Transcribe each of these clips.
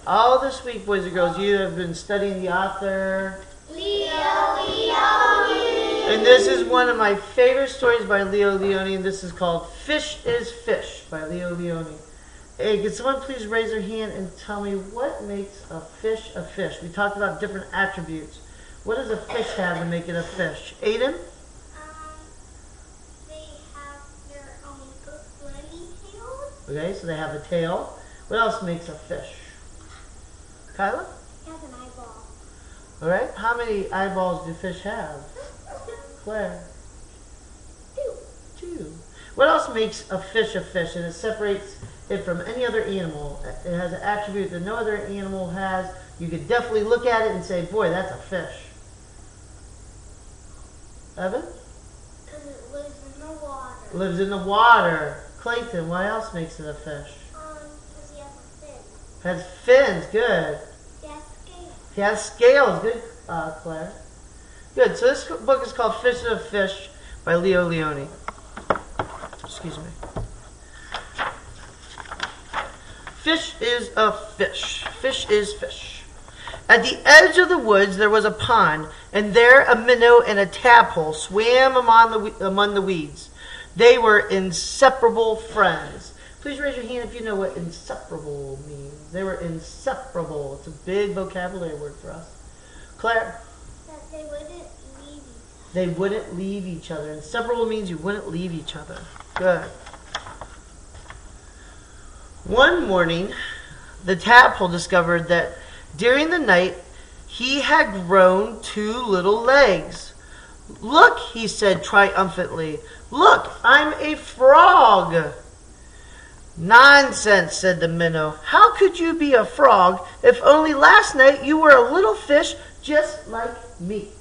All this week, boys and girls, you have been studying the author Leo Lionni. And this is one of my favorite stories by Leo Lionni, and this is called Fish is Fish by Leo Lionni. Hey, can someone please raise their hand and tell me what makes a fish a fish? We talked about different attributes. What does a fish have to make it a fish? Aiden? They have their own fluffy tails. Okay, so they have a tail. What else makes a fish? Kyla? It has an eyeball. All right, how many eyeballs do fish have? Claire? Two. What else makes a fish and it separates it from any other animal? It has an attribute that no other animal has. You could definitely look at it and say, boy, that's a fish. Evan? Because it lives in the water. Lives in the water. Clayton, what else makes it a fish? Because he has a fin. Has fins, good. He has scales. He has scales, good, Claire. Good, so this book is called Fish is a Fish by Leo Lionni. Excuse me. Fish is a fish. Fish is fish. At the edge of the woods there was a pond, and there a minnow and a tadpole swam among the weeds. They were inseparable friends. Please raise your hand if you know what inseparable means. They were inseparable. It's a big vocabulary word for us. Claire? That they wouldn't leave each other. They wouldn't leave each other. Inseparable means you wouldn't leave each other. Good. One morning, the tadpole discovered that during the night, he had grown 2 little legs. Look, he said triumphantly. Look, I'm a frog. Nonsense, said the minnow. How could you be a frog if only last night you were a little fish just like me?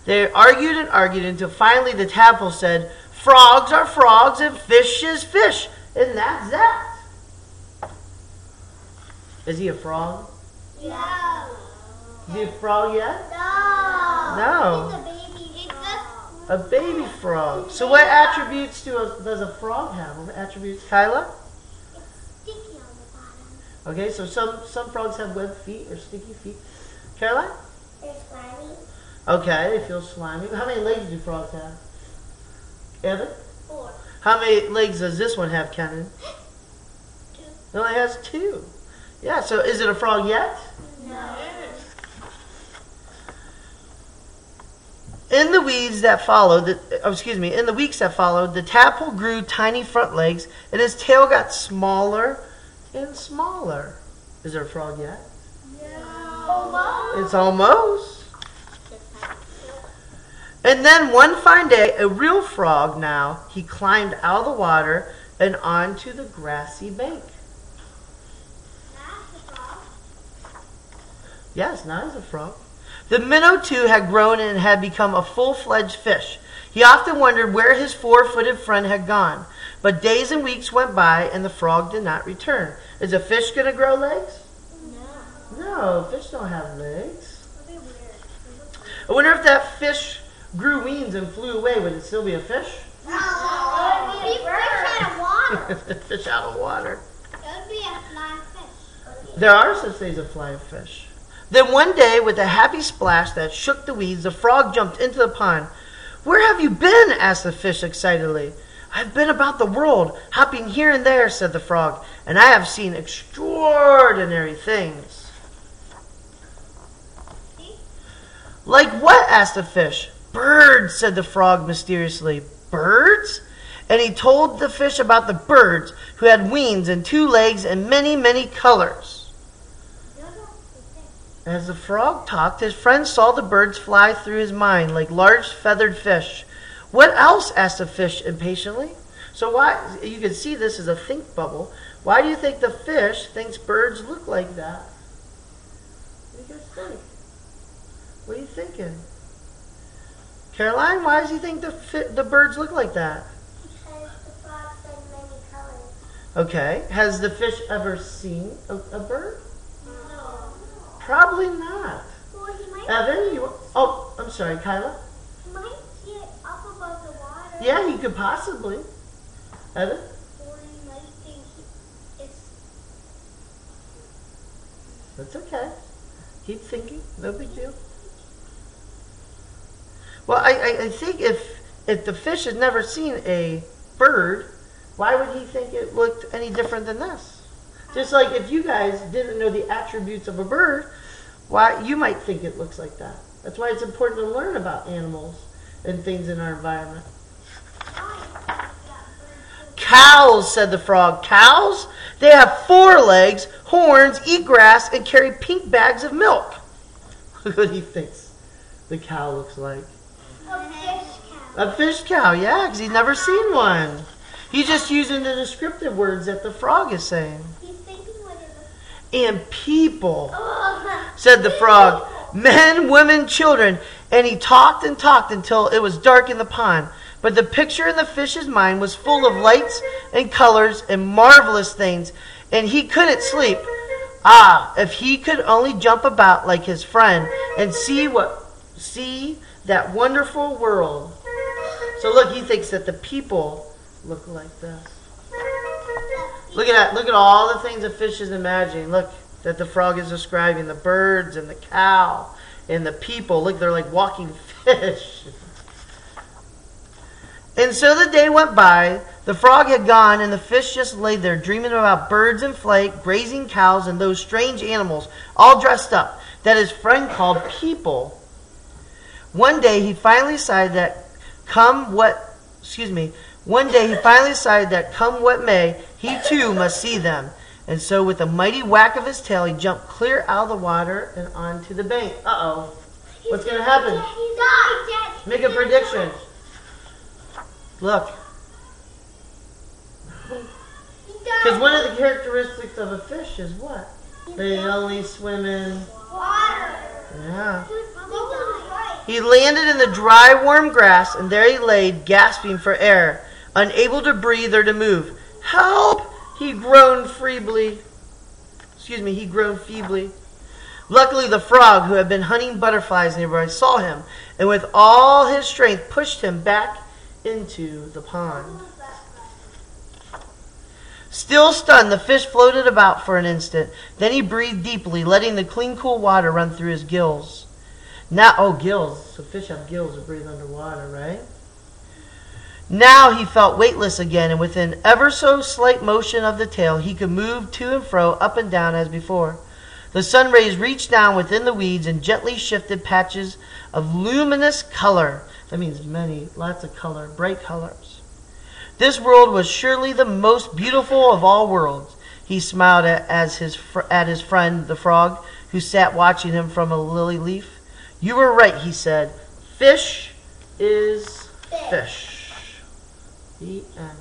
They argued and argued until finally the tadpole said, frogs are frogs and fish is fish. And that's that. Is he a frog? No. Is he a frog yet? No. No. He's a baby frog. A baby frog. So what attributes does a frog have? What attributes? Kyla? It's sticky on the bottom. Okay, so some frogs have webbed feet or sticky feet. Caroline? They're slimy. Okay, they feel slimy. How many legs do frogs have? Evan? 4. How many legs does this one have, Kenan? 2. It only has 2. Yeah, so is it a frog yet? No. In the weeks that followed, the tadpole grew tiny front legs, and his tail got smaller and smaller. Is there a frog yet? No. It's almost. And then one fine day, a real frog now, he climbed out of the water and onto the grassy bank. That's a frog. Yes, now he's a frog. The minnow, too, had grown and had become a full-fledged fish. He often wondered where his 4-footed friend had gone. But days and weeks went by, and the frog did not return. Is a fish going to grow legs? No. No, fish don't have legs. That'd be weird. I wonder if that fish grew wings and flew away. Would it still be a fish? No. It would be a fish out of water. Fish out of water. It would be a flying fish. There are such things as flying fish. Then one day, with a happy splash that shook the weeds, the frog jumped into the pond. Where have you been? Asked the fish excitedly. I've been about the world, hopping here and there, said the frog, and I have seen extraordinary things. Like what? Asked the fish. Birds, said the frog mysteriously. Birds? And he told the fish about the birds who had wings and 2 legs and many, many colors. As the frog talked, his friend saw the birds fly through his mind like large feathered fish. What else? Asked the fish impatiently. So why, you can see this is a think bubble. Why do you think the fish thinks birds look like that? What do you guys think? What are you thinking? Caroline, why does he think the birds look like that? Because the frog said many colors. Okay. Has the fish ever seen a bird? No. Probably not. Well, he might. Evan, oh, I'm sorry, Kyla? He might see it up above the water. Yeah, he could possibly. Evan? Or he might think it's That's okay. Keep thinking. No big deal. Well, I think if the fish had never seen a bird, why would he think it looked any different than this? Just like if you guys didn't know the attributes of a bird, why you might think it looks like that. That's why it's important to learn about animals and things in our environment. Cows, said the frog. Cows? They have 4 legs, horns, eat grass, and carry pink bags of milk. Look what he thinks the cow looks like. A fish cow. A fish cow, yeah, because he's never seen one. He's just using the descriptive words that the frog is saying. He's thinking what And people, Oh. said the frog, men, women, children. And he talked and talked until it was dark in the pond. But the picture in the fish's mind was full of lights and colors and marvelous things, and he couldn't sleep. Ah, if he could only jump about like his friend and see that wonderful world. So look, he thinks that the people look like this. Look at that. Look at all the things the fish is imagining. Look that the frog is describing. The birds and the cow and the people. Look, they're like walking fish. And so the day went by. The frog had gone, and the fish just lay there dreaming about birds in flight, grazing cows, and those strange animals, all dressed up, that his friend called people. One day he finally decided that come what may, he too must see them. And so with a mighty whack of his tail, he jumped clear out of the water and onto the bank. Uh-oh. What's going to happen? Make a prediction. Look. Because one of the characteristics of a fish is what? They only swim in water. Yeah. He landed in the dry, warm grass, and there he lay, gasping for air, unable to breathe or to move. Help! He groaned feebly. Luckily, the frog, who had been hunting butterflies nearby, saw him, and with all his strength pushed him back into the pond. Still stunned, the fish floated about for an instant. Then he breathed deeply, letting the clean, cool water run through his gills. Gills. So fish have gills to breathe underwater, right? Now he felt weightless again, and with an ever so slight motion of the tail, he could move to and fro, up and down as before. The sun rays reached down within the weeds and gently shifted patches of luminous color. That means lots of color, bright colors. This world was surely the most beautiful of all worlds. He smiled at his friend, the frog, who sat watching him from a lily leaf. You were right, he said. Fish is fish. The end.